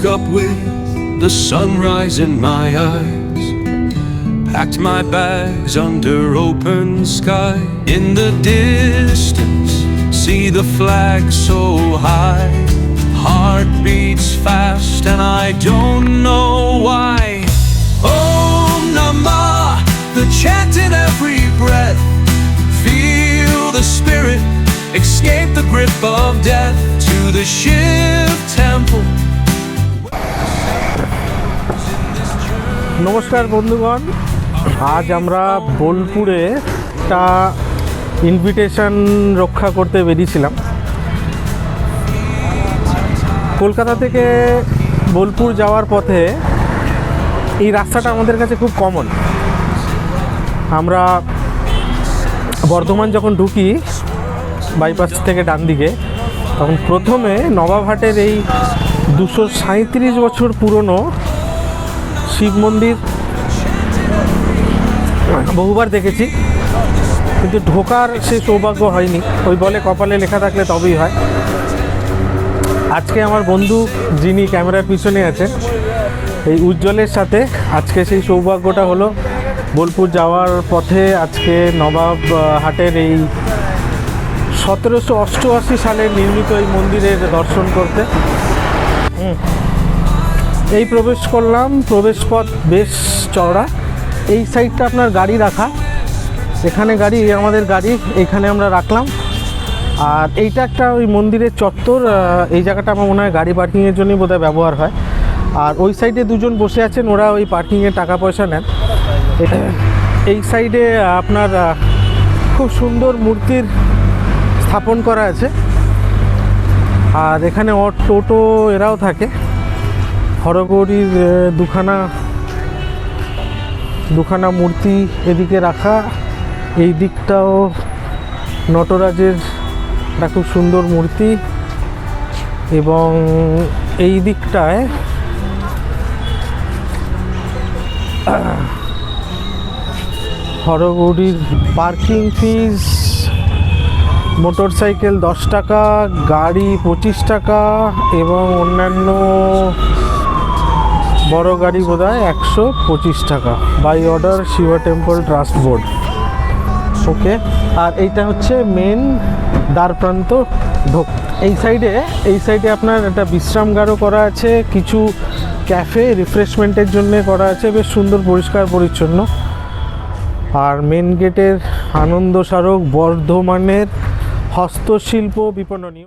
woke up with the sunrise in my eyes, packed my bags under open sky. In the distance, see the flag so high. Heart beats fast and I don't know why. Om Namah, the chant in every breath. Feel the spirit, escape the grip of death. To the Shiv temple. নমস্কার বন্ধুগণ, আজ আমরা বোলপুরে একটা invitation রক্ষা করতে বেরিয়েছিলাম। কলকাতা থেকে বোলপুর যাওয়ার পথে এই রাস্তাটা আমাদের কাছে খুব কমন। আমরা বর্ধমান যখন ঢুকি বাইপাস থেকে ডান দিকে, তখন প্রথমে নবাবহাটের এই 237 বছর পুরনো শিব মন্দির বহুবার দেখেছি, কিন্তু ঢোকার সে সৌভাগ্য হয়নি। ওই বলে কপালে লেখা থাকলে তবেই হয়। আজকে আমার বন্ধু যিনি ক্যামেরার পিছনে আছেন, এই উজ্জ্বলের সাথে আজকে সেই সৌভাগ্যটা হলো বোলপুর যাওয়ার পথে আজকে নবাবহাটের এই 1788 সালে নির্মিত এই মন্দিরের দর্শন করতে। এই প্রবেশ করলাম, প্রবেশপথ বেশ চওড়া। এই সাইডটা আপনার গাড়ি রাখা, এখানে গাড়ি, আমাদের গাড়ি এইখানে আমরা রাখলাম। আর এইটা একটা ওই মন্দিরের চত্বর। এই জায়গাটা আমার মনে হয় গাড়ি পার্কিংয়ের জন্যই বোধহয় ব্যবহার হয়। আর ওই সাইডে দুজন বসে আছেন, ওরা ওই পার্কিংয়ের টাকা পয়সা নেন। এই সাইডে আপনার খুব সুন্দর মূর্তির স্থাপন করা আছে। আর এখানে টোটো এরাও থাকে। হরগৌরীর দুখানা মূর্তি এদিকে রাখা, এই দিকটাও নটরাজের একটা খুব সুন্দর মূর্তি, এবং এই দিকটায় হরগৌরীর পার্কিং ফিস মোটর সাইকেল 10 টাকা, গাড়ি 25 টাকা, এবং অন্যান্য বড় গাড়ি বোধহয় 125 টাকা, by order Shiva temple trust board. Okay. আর এইটা হচ্ছে মেন দ্বারপ্রান্ত ঢোক। এই সাইডে আপনার একটা বিশ্রামগারও করা আছে, কিছু ক্যাফে রিফ্রেশমেন্টের জন্য করা আছে, বেশ সুন্দর পরিষ্কার পরিচ্ছন্ন। আর মেন গেটের আনন্দ স্মারক বর্ধমানের হস্তশিল্প বিপণনী।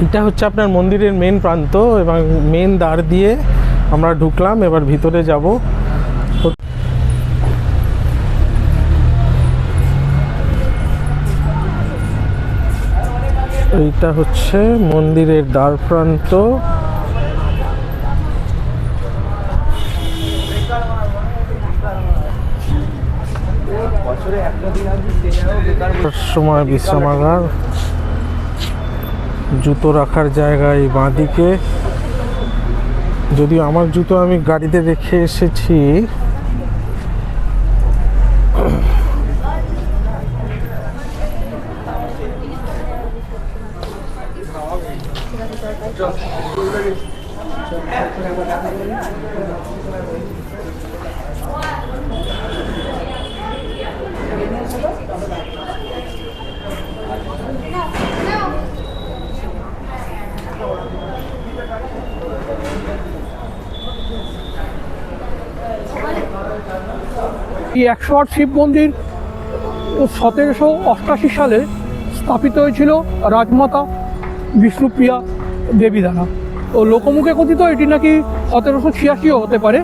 এটা হচ্ছে আপনার মন্দিরের মেন প্রান্ত, এবং মেন দ্বার দিয়ে আমরা ঢুকলাম। এবার ভিতরে যাব। এইটা হচ্ছে মন্দিরের দ্বার প্রান্ত। সময় বিশ্রামাগার, জুতো রাখার জায়গায় বাঁদিকে। যদিও আমার জুতো আমি গাড়িতে রেখে এসেছি। এই 108 শিব মন্দির 1788 সালে স্থাপিত হয়েছিল রাজমাতা বিষ্ণুপ্রিয়া দেবী দ্বারা। তো লোকমুখে কথিত এটি নাকি 1786ও হতে পারে।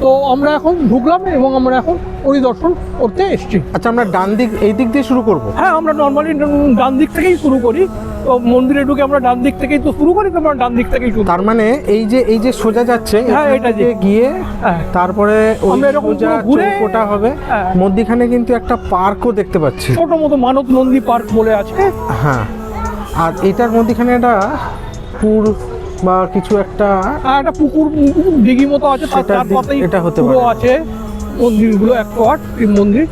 তো আমরা এখন ঢুকলাম এবং আমরা এখন পরিদর্শন করতে এসেছি। আচ্ছা, আমরা ডান দিক, এই দিক দিয়ে শুরু করব? হ্যাঁ, আমরা নর্মালি ডান দিক থেকেই শুরু করি। তো মন্দিরে ঢুকে আমরা ডান দিক থেকেই তো শুরু করি, তো আমরা ডান দিক থেকেই শুরু। তার মানে এই যে সোজা যাচ্ছে, হ্যাঁ, এটা গিয়ে তারপরে আমরা এরকম ঘুরে ওটা হবে। মধ্যখানে কিন্তু একটা পার্কও দেখতে পাচ্ছি, ছোট মতো মানব নন্দী পার্ক বলে আছে। হ্যাঁ। আর এটার মধ্যখানে একটা পুর বা কিছু একটা একটা পুকুর দিঘি মতো আছে, তার পাশেই এটা হতে পুরো পারে। আছে। মন্দিরগুলো 108 শিব মন্দির।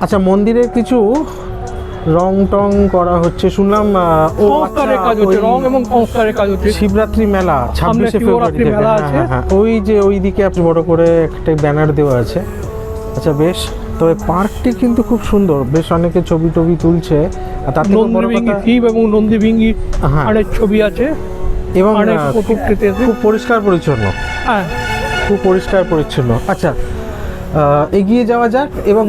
আচ্ছা, মন্দিরের কিছু রং টং করা হচ্ছে শুনলাম। ও সংস্কারের আচ্ছা, কাজ হচ্ছে, ওই রং এবং সংস্কারের কাজ হচ্ছে। শিবরাত্রি মেলা 26শে শিবরাত্রি ফেব্রুয়ারি মেলা আছে। ওই যে ওইদিকে আপনি বড় করে একটা ব্যানার দেওয়া আছে। আচ্ছা বেশ, তবে পার্কটি কিন্তু খুব সুন্দর, বেশ অনেকে ছবি টবি তুলছে। আর তার থেকে বড় নন্দীভিঙ্গি কথা, শিব এবং নন্দীভিঙ্গি হ্যাঁ, অনেক ছবি আছে এবং অনেক প্রতিকৃতি আছে। খুব পরিষ্কার পরিচ্ছন্ন, হ্যাঁ, খুব পরিষ্কার পরিচ্ছন্ন। আচ্ছা, এগিয়ে যাওয়া যাক। এবং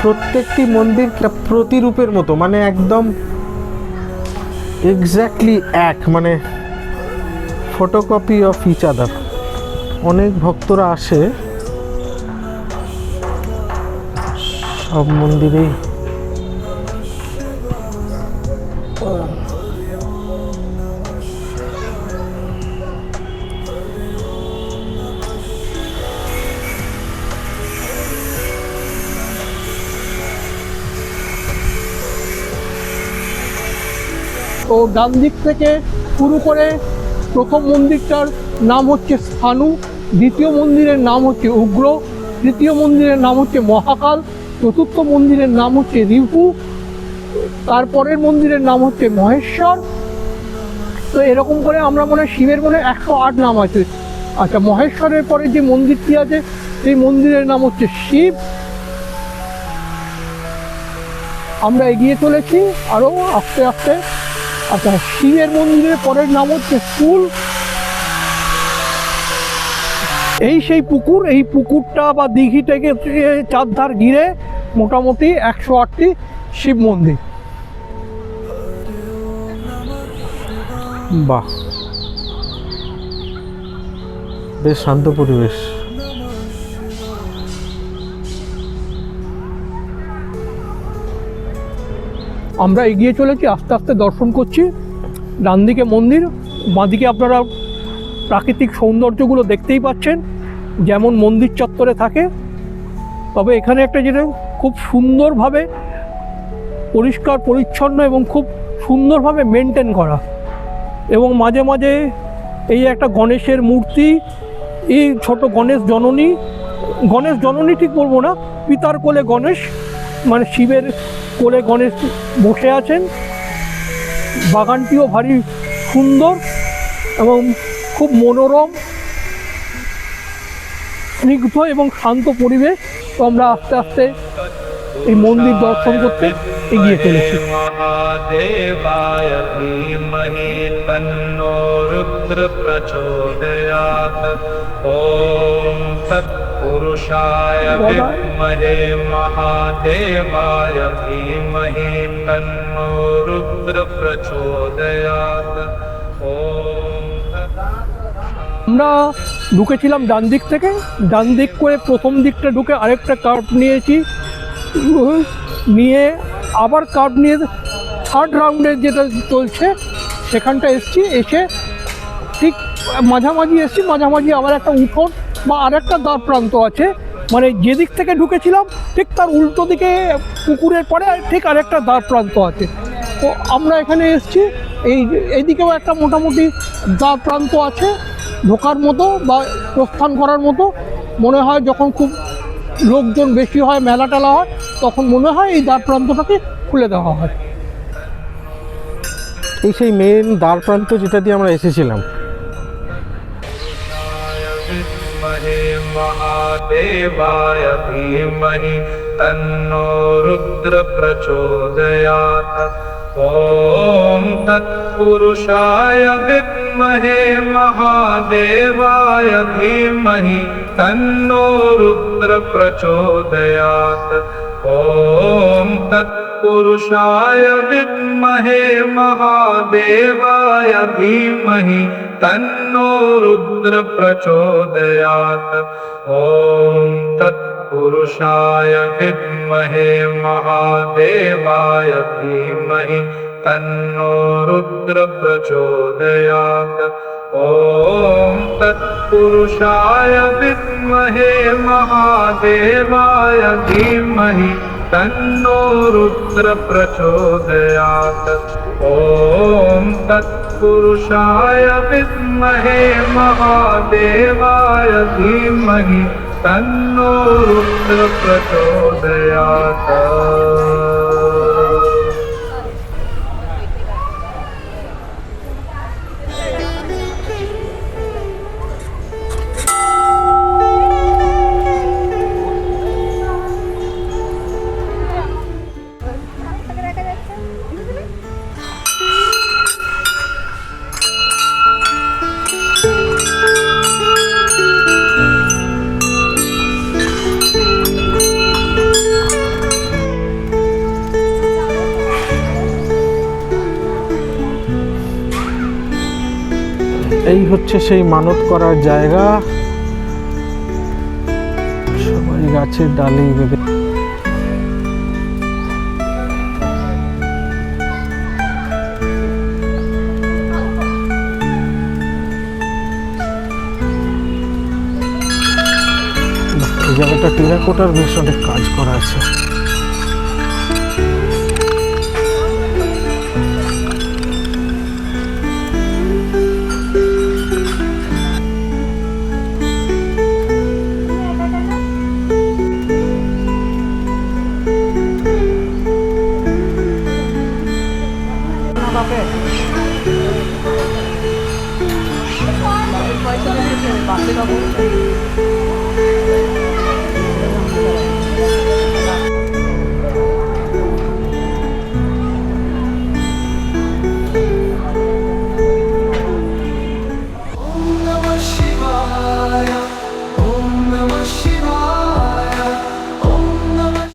প্রত্যেকটি মন্দির একটা প্রতিরূপের মতো, মানে একদম এক্স্যাক্টলি এক, মানে ফটোকপি অফ ইচ আদার। অনেক ভক্তরা আসে সব মন্দিরেই। তো ডান দিক থেকে শুরু করে প্রথম মন্দিরটার নাম হচ্ছে স্থানু, দ্বিতীয় মন্দিরের নাম হচ্ছে উগ্র, তৃতীয় মন্দিরের নাম হচ্ছে মহাকাল, চতুর্থ মন্দিরের নাম হচ্ছে রিভু, তারপরের মন্দিরের নাম হচ্ছে মহেশ্বর। তো এরকম করে আমরা মনে হয় শিবের মনে 108 নাম আছে। আচ্ছা, মহেশ্বরের পরে যে মন্দিরটি আছে সেই মন্দিরের নাম হচ্ছে শিব। আমরা এগিয়ে চলেছি আরও আস্তে আস্তে। আচ্ছা, শিবের মন্দিরের পরের নাম হচ্ছে ফুল। এই সেই পুকুর, এই পুকুরটা বা দিঘিটাকে চারধার ঘিরে মোটামুটি 108টি শিব মন্দির। বাহ, বেশ শান্ত পরিবেশ। আমরা এগিয়ে চলেছি, আস্তে আস্তে দর্শন করছি। ডান দিকে মন্দির, বাঁদিকে আপনারা প্রাকৃতিক সৌন্দর্যগুলো দেখতেই পাচ্ছেন যেমন মন্দির চত্বরে থাকে। তবে এখানে একটা যেটা খুব সুন্দরভাবে পরিষ্কার পরিচ্ছন্ন এবং খুব সুন্দরভাবে মেনটেন করা, এবং মাঝে মাঝে এই একটা গণেশের মূর্তি, এই ছোট গণেশ জননী ঠিক বলবো না, পিতার কোলে গণেশ, মানে শিবের কোলে গণেশ বসে আছেন। বাগানটিও ভারী সুন্দর এবং খুব মনোরম, স্নিগ্ধ এবং শান্ত পরিবেশ। তো আমরা আস্তে আস্তে এই মন্দির দর্শন করতে এগিয়ে চলেছি। महादेवाय धीमहि तन्नो रुद्र प्रचोदयात्। ॐ तत्पुरुषाय विद्महे महादेवाय धीमहि तन्नो रुद्र प्रचोदयात्। আমরা ঢুকেছিলাম ডান দিক থেকে, ডান দিক করে প্রথম দিকটা ঢুকে আরেকটা কার্ভ নিয়েছি, নিয়ে আবার কার্ভ নিয়ে থার্ড রাউন্ডে যেটা চলছে সেখানটা এসছি। এসে ঠিক মাঝামাঝি এসছি, মাঝামাঝি আবার একটা উঠোন বা আরেকটা দ্বার প্রান্ত আছে, মানে যেদিক থেকে ঢুকেছিলাম ঠিক তার উল্টো দিকে পুকুরের পরে ঠিক আরেকটা দ্বার প্রান্ত আছে। তো আমরা এখানে এসছি, এইদিকেও একটা মোটামুটি দ্বার প্রান্ত আছে ঢোকার মতো বা প্রস্থান করার মতো। মনে হয় যখন খুব লোকজন বেশি হয়, মেলা টেলা হয়, তখন মনে হয় এই দ্বার প্রান্তটাকে খুলে দেওয়া হয়। এই সেই মেন দ্বার প্রান্ত যেটা দিয়ে আমরা এসেছিলাম। विद्महे महादेवाय धीमहि तन्नो रुद्र प्रचोदयात्। ॐ तत्पुरुषाय विद्महे महादेवाय धीमहि तन्नो रुद्र प्रचोदयात्। ॐ तत्पुरुषाय विद्महे महादेवाय धीमहि तन्नो रुद्र प्रचोदयात्। ॐ तत्पुरुषाय विद्महे महादेवाय धीमहि तन्नो रुद्र प्रचोदयात्। ॐ तत्पुरुषाय विद्महे महादेवाय धीमहि तन्नो रुद्र प्रचोदयात्। ॐ तत्पुरुषाय विद्महे महादेवाय धीमहि तन्नो रुद्र प्रचोदयात्। এই হচ্ছে সেই মানত করার জায়গা, সবাই গাছের ডালে বেঁধে। এই জায়গাটা টেরাকোটার বেশ অনেক কাজ করা আছে। বাপে